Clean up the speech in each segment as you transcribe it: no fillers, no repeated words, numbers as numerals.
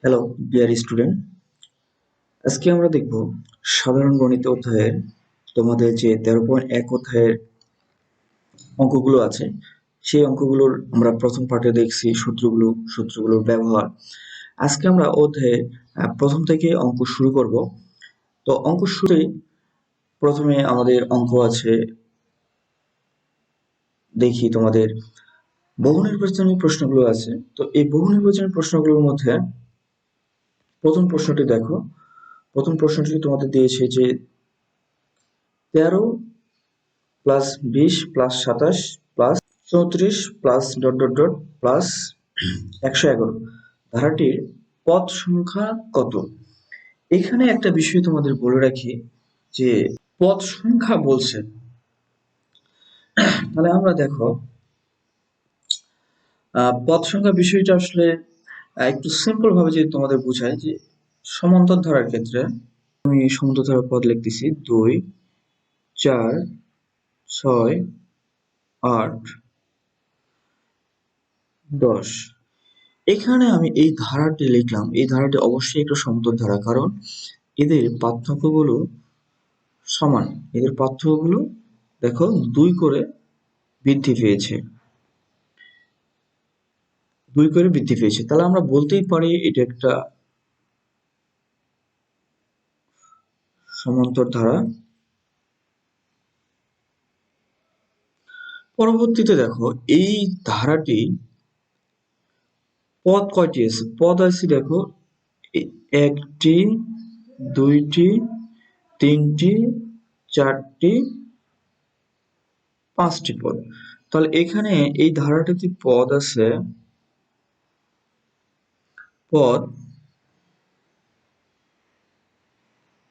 Hello dear student, আজকে আমরা দেখব সাধারণ গণিত অধ্যায়ের তোমাদের যে 13.1 অধ্যায়ের অঙ্কগুলো আছে সেই অঙ্কগুলোর আমরা প্রথম পার্টে দেখছি সূত্রগুলোর ব্যবহার। আজকে আমরা অধ্যায়ের প্রথম থেকে অঙ্ক শুরু করব। তো অঙ্ক শুরুতেই প্রথমে আমাদের অঙ্ক আছে, দেখি তোমাদের বহু নির্বাচনী প্রশ্নগুলো আছে। তো এই বহু নির্বাচনী প্রশ্নগুলোর মধ্যে প্রথম প্রশ্নটি দেখো। প্রথম প্রশ্নটি তোমাদের দিয়েছে যে 13 plus 20 plus 27 plus 34 plus dot dot dot plus 111 ধারাটির পদ সংখ্যা কত? এখানে একটা বিষয় তোমাদের বলে রাখি যে পদ সংখ্যা বলছে, তাহলে আমরা দেখো পদ সংখ্যা বিষয়টা আসলে একটু সিম্পল ভাবে যদি তোমাদের বোঝায় যে সমান্তর ধারার ক্ষেত্রে আমি সমান্তর ধারার পদ লিখতেছি 2 4 6 8 10। এখানে আমি এই ধারাটি লিখলাম, এই ধারাটি অবশ্যই একটা সমান্তর ধারা, কারণ এদের পার্থক্যগুলো সমান। এদের পার্থক্যগুলো দেখো 2 করে বৃদ্ধি পেয়েছে, 2 করে বৃদ্ধি পেয়েছে। তাহলে আমরা বলতেই পারি এটা একটা সমান্তর ধারা। পরবর্তীতে দেখো এই ধারাটি পদ কয়টি আছে? পদ আছে দেখো 1টি 2টি 3টি 4টি 5টি পদ। তাহলে এখানে এই ধারাটাতে পদ আছে, পদ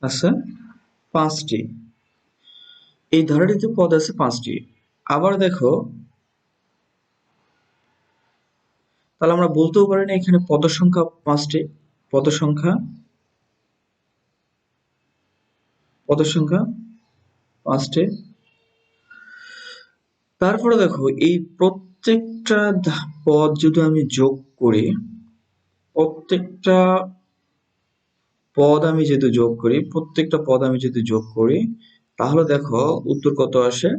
আছে 5টি। এই ধারাটিতে পদ আছে 5টি। আবার দেখো, তাহলে আমরা বলতেও পারি না এখানে পদ সংখ্যা 5টি, পদ সংখ্যা 5টি। তারপরে দেখো এই প্রত্যেকটা পদ যদি আমি যোগ করি, প্রত্যেকটা পদ আমি যদি যোগ করি তাহলে দেখো উত্তর কত আসে?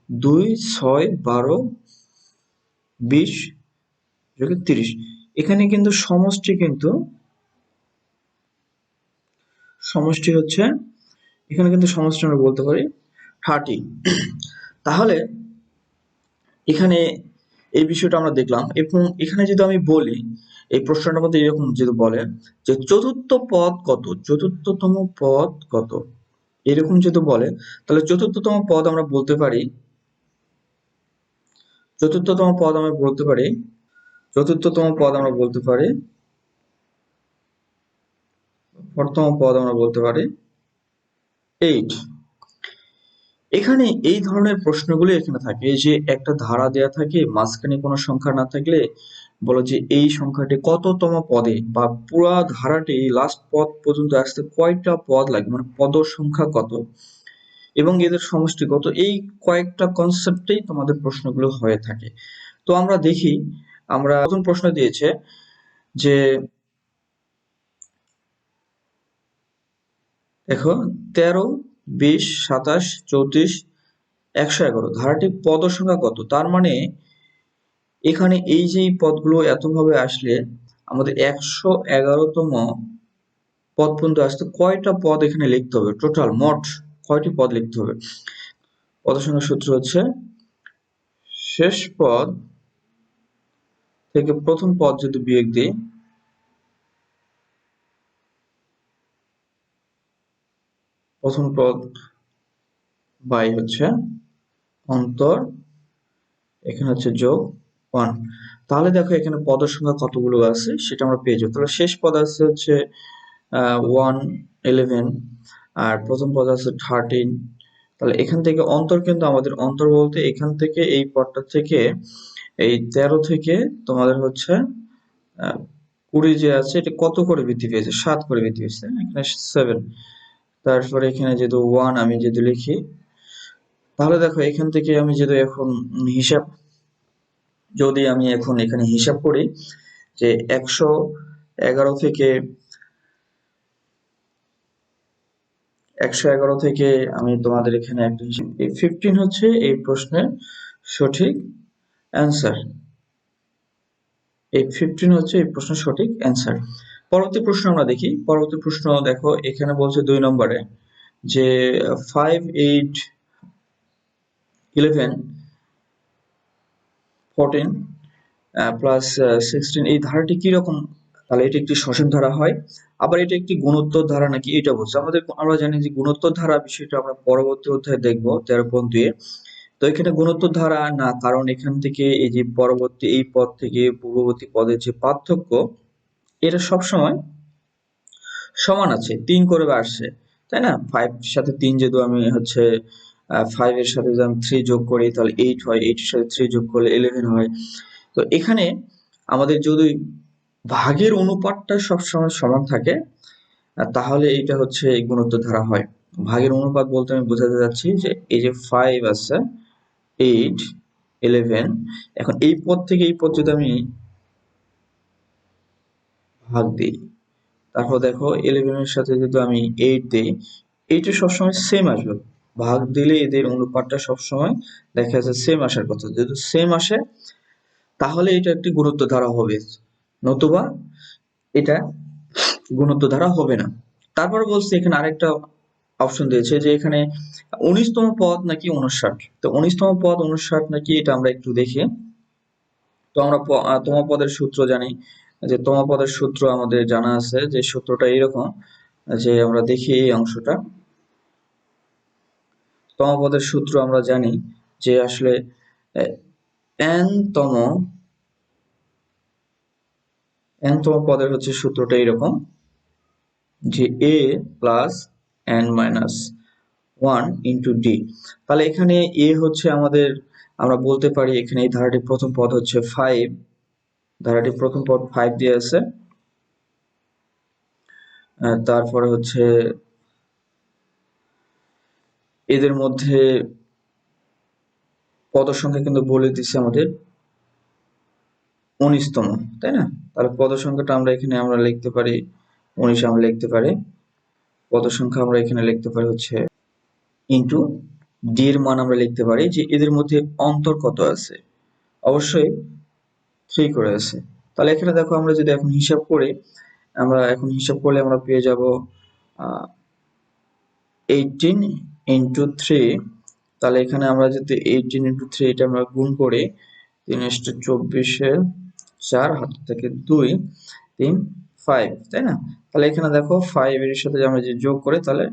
2 6 12 20 যোগে 30। এখানে কিন্তু সমষ্টি হচ্ছে, এখানে কিন্তু সমষ্টি আমরা বলতে পারি 30। তাহলে এখানে এই বিষয়টা আমরা দেখলাম। এবং এখানে যদি আমি বলি, এই প্রশ্নটার মধ্যে এরকম যদি বলে যে চতুর্থতম পদ কত, এরকম যদি বলে, তাহলে চতুর্থতম পদ আমরা বলতে পারি প্রথম পদ আমরা বলতে পারি 8। এখানে এই ধরনের প্রশ্নগুলো এখানে থাকে যে একটা ধারা দেয়া থাকে, মাঝখানে কোনো সংখ্যা না থাকলে বলো যে এই সংখ্যাটি কততম পদে, বা পুরো ধারাটি লাস্ট পদ পর্যন্ত আসতে কয়টা পদ লাগে, মানে পদ সংখ্যা কত এবং এদের সমষ্টি কত। এই কয়েকটা কনসেপ্টেই তোমাদের প্রশ্নগুলো হয়ে থাকে। তো আমরা দেখি, আমরা প্রথম প্রশ্ন দিয়েছে যে দেখো 13 20 27 34 111 ধারাটির পদ সংখ্যা কত। তার মানে এখানে এই যে পদগুলো এতভাবে আসলে আমাদের 111তম পদ পর্যন্ত আসতে কয়টা পদ এখানে লিখতে হবে, টোটাল মোট কয়টি পদ লিখতে হবে। পদ সংখ্যার সূত্র হচ্ছে শেষ পদ থেকে প্রথম পদ যদি বিয়োগ দিই, প্রথম পদ বাই হচ্ছে অন্তর, এখানে হচ্ছে যোগ 1। তাহলে দেখো এখানে পদ সংখ্যা কতগুলো আছে সেটা আমরা পেয়ে যাবো। তাহলে শেষ পদ আছে হচ্ছে 1 11 আর প্রথম পদ আছে 13। তাহলে এখান থেকে অন্তর, কিন্তু আমাদের অন্তর বলতে এখান থেকে এই পদটা থেকে এই 13 থেকে তোমাদের হচ্ছে 20 যে আছে এটা কত করে বৃদ্ধি পেয়েছে? 7 করে বৃদ্ধি পেয়েছে, এখানে 7। তারপরে এখানে যেহেতু 1 আমি যদি লিখি, তাহলে দেখো এখান থেকে আমি যদি এখন এখানে হিসাব করি যে 11 থেকে 111 থেকে আমি তোমাদের এখানে একটা হিসাব, এই 15 হচ্ছে এই প্রশ্নের সঠিক অ্যান্সার। এই 15 হচ্ছে এই প্রশ্নের সঠিক অ্যান্সার। পরবর্তী প্রশ্ন আমরা দেখি। পরবর্তী প্রশ্ন দেখো, এখানে বলছে 2 নম্বরে যে 5, 8, 11, 14 প্লাস 16 এই ধারাটি কি রকম? তাহলে এটা একটি সসীম ধারা হয়, আবার এটা একটি গুণোত্তর ধারা নাকি এটা বলছে। আমরা জানি যে গুণোত্তর ধারা বিষয়টা আমরা পরবর্তী অধ্যায়ে দেখবো 13.2 এ। তো এখানে গুণোত্তর ধারা না, কারণ এখান থেকে এই যে পরবর্তী এই পদ থেকে পূর্ববর্তী পদের যে পার্থক্য এটা সবসময় সমান আছে, 3 করে আসছে, তাই না? 5 এর সাথে 3 যেহেতু আমি হচ্ছে 5 এর সাথে যদি আমি 3 যোগ করি তাহলে 8 হয়, 8 এর সাথে 3 যোগ করলে 11 হয়। তো এখানে আমাদের যদি ভাগের অনুপাতটা সবসময় সমান থাকে তাহলে এটা হচ্ছে এই গুণোত্তর ধারা হয়। ভাগের অনুপাত বলতে আমি বোঝাতে যাচ্ছি যে এই যে 5 আছে, 8, 11, এখন এই পদ থেকে এই পদ যদি আমি ভাগ দিই, তারপর দেখো 11 এর সাথে যদি আমি 8 দিই, এইটা সবসময় সেম আসবে। ভাগ দিলে এদের অনুপাতটা সবসময় দেখা যাচ্ছে সেম আসার কথা। যেহেতু সেম আসে তাহলে এটা একটি গুণোত্তর ধারা হবে, নতুবা এটা গুণোত্তর ধারা হবে না। তারপরে বলছে এখানে আরেকটা অপশন দিয়েছে যে এখানে 19তম পদ নাকি 59। তো 19তম পদ 59 নাকি এটা আমরা একটু দেখি। তো আমরা তম পদের সূত্র জানি, যে তম পদের সূত্র আমাদের জানা আছে, যে সূত্রটা এরকম যে আমরা দেখি এই অংশটা। তম পদের সূত্র আমরা জানি যে আসলে n তম পদের হচ্ছে সূত্রটা এরকম যে a plus n minus 1 into D. তাহলে এখানে a হচ্ছে আমাদের, আমরা বলতে পারি এখানে এই ধারাটির প্রথম পদ হচ্ছে 5, ধারাটির প্রথম পদ 5 দিয়ে আছে। তারপরে হচ্ছে এদের মধ্যে পদ সংখ্যা কিন্তু বলে দিচ্ছে আমাদের 19তম, তাই না? তাহলে পদ সংখ্যাটা আমরা এখানে আমরা লিখতে পারি 19, আমরা লিখতে পারি পদ সংখ্যা আমরা এখানে লিখতে পারি হচ্ছে ইন্টু ডি এর মান আমরা লিখতে পারি যে এদের মধ্যে অন্তর কত আছে, অবশ্যই 3 করে আছে। তাহলে এখানে দেখো আমরা যদি এখন হিসাব করি, আমরা এখন হিসাব করলে আমরা পেয়ে যাব 18 ইন্টু 3। তাহলে এখানে আমরা যদি 18 ইন্টু 3 এটা আমরা গুণ করি, 3:24 4 হাত থেকে 2 3 5, তাই না? তাহলে এখানে দেখো 5 এর সাথে আমরা যে যোগ করি তাহলে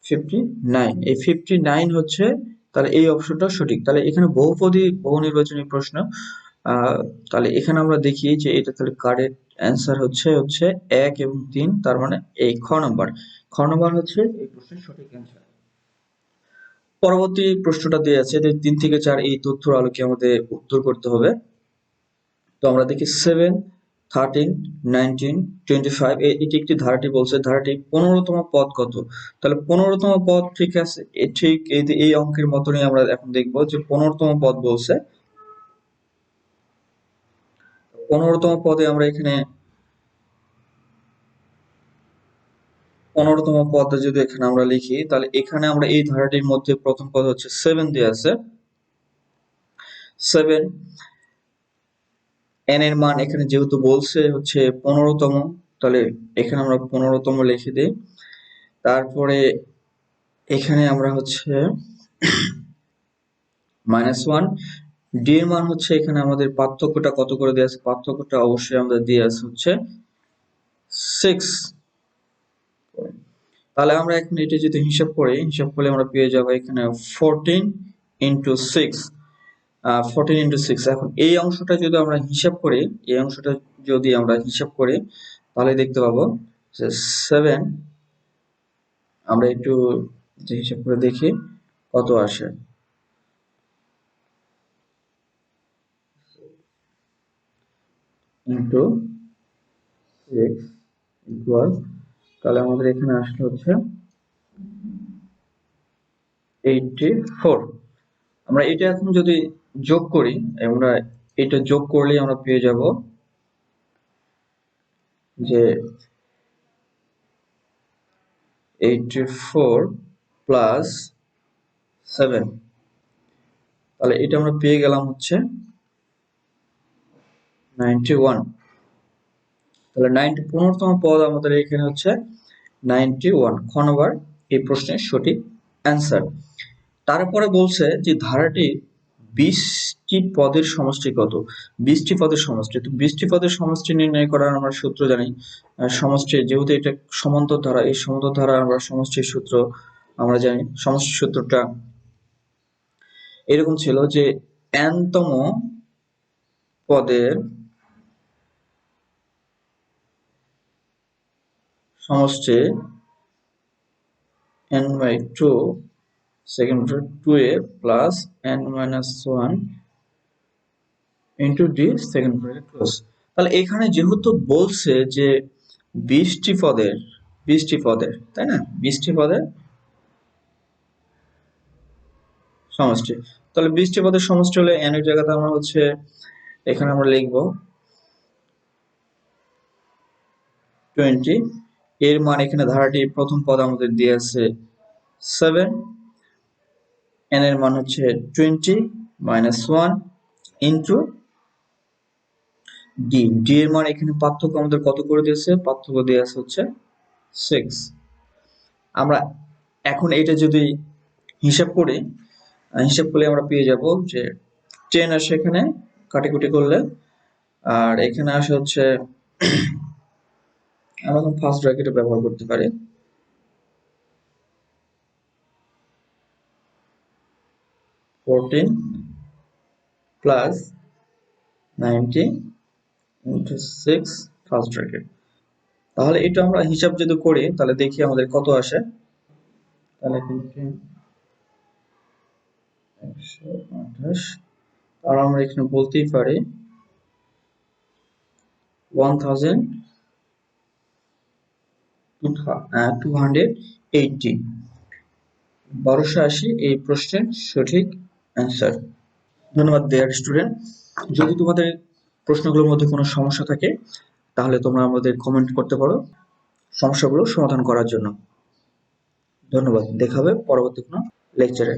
59, এই 59 হচ্ছে, তাহলে এই অপশনটা সঠিক। তাহলে এখানে বহুপদী বহু নির্বাচনী প্রশ্ন, তাহলে এখানে আমরা দেখি যে এটা তাহলে কারেক্ট অ্যান্সার হচ্ছে 1 এবং 3, তার মানে এই খ নাম্বার হচ্ছে এই প্রশ্নের সঠিক অ্যান্সার। পরবর্তী প্রশ্নটা দেওয়া আছে যে 3 থেকে 4 এই তথ্যের আলোকে আমাদের উত্তর করতে হবে। তো আমরা দেখি 7, 13, 19, 25 এটি একটি ধারাটি বলছে, ধারাটি 15তম পদ কত? তাহলে 15তম পদ ঠিক আছে, ঠিক এই অঙ্কের মতনই আমরা এখন দেখব যে 15তম পদ বলছে। 15তম পদে আমরা এখানে 15তম পদে যদি এখানে আমরা লিখি, তাহলে এখানে আমরা এই ধারাটির মধ্যে প্রথম পদ হচ্ছে 7 দেয়া আছে। 7 n এর মান এখানে যেহেতু বলছে হচ্ছে 15তম, তাহলে এখানে আমরা 15তম লিখে দিই। তারপরে এখানে আমরা হচ্ছে -1, ডি এর মান হচ্ছে এখানে আমাদের পার্থক্যটা কত করে দেয়া আছে, পার্থক্যটা অবশ্যই আমাদের দিয়ে আছে হচ্ছে 6। তাহলে আমরা এখন এটা যদি হিসাব করলে আমরা পেয়ে যাব এখানে 14 ইন্টু 6, 14 ইন্টু 6। এখন এই অংশটা যদি আমরা হিসাব করি, তাহলে দেখতে পাবো যে 7, আমরা একটু যে হিসাব করে দেখি কত আসে। ইন্টু 6 ইকুয়াল, তাহলে আমাদের এখানে আসলে হচ্ছে 84। আমরা এটা এখন যদি যোগ করি, আমরা এটা যোগ করলেই আমরা পেয়ে যাব যে 84 প্লাস 7, তাহলে এটা আমরা পেয়ে গেলাম হচ্ছে 91। তাহলে 15তম পদ আমাদের এখানে হচ্ছে 91, খ নম্বর এই প্রশ্নের সঠিক অ্যান্সার। তারপরে বলছে যে ধারাটি 20টি পদের সমষ্টি কত? 20টি পদের সমষ্টি। তো 20টি পদের সমষ্টি নির্ণয় করার আমরা সূত্র জানি। সমষ্টি, যেহেতু এটা সমান্তর ধারা, এই সমান্তর ধারা আমরা সমষ্টির সূত্র আমরা জানি। সমষ্টির সূত্রটা এরকম ছিল যে n-তম পদের সমষ্টি n/2 second bracket 2a plus n-1 into D second bracket close. তাহলে এখানে যেহেতু বলছে যে 20টি পদের, তাই না, 20টি পদের সমষ্টি। তাহলে 20টি পদের সমষ্টি হলে n এর জায়গাতে আমরা হচ্ছে এখানে আমরা লিখব 20। এর মান এখানে ধারাটি প্রথম পদ আমাদের দিয়ে আছে 7, n এর মান হচ্ছে 20 মাইনাস 1 ইন্টু ডি। ডি এর মান এখানে পার্থক্য আমাদের কত করে দিয়েছে? পার্থক্য দিয়ে আছে হচ্ছে 6। আমরা এখন এটা যদি হিসাব করি, আমরা পেয়ে যাব যে 10 আসে এখানে কাটাকুটি করলে, আর এখানে আসে হচ্ছে আমরা ফার্স্ট ব্র্যাকেটে ব্যবহার করতে পারি। 14 প্লাস 90 ইন্টু 6 ফার্স্ট ব্র্যাকেট। তাহলে এটা আমরা হিসাব যদি করি তাহলে দেখি আমাদের কত আসে। তাহলে 128, আর আমরা এখানে বলতেই পারি 1280, 1280 এই প্রশ্নের সঠিক অ্যান্সার। ধন্যবাদ ডিয়ার স্টুডেন্ট। যদি তোমাদের প্রশ্নগুলোর মধ্যে কোনো সমস্যা থাকে তাহলে তোমরা আমাদের কমেন্ট করতে পারো সমস্যাগুলো সমাধান করার জন্য। ধন্যবাদ, দেখা হবে পরবর্তী কোনো লেকচারে।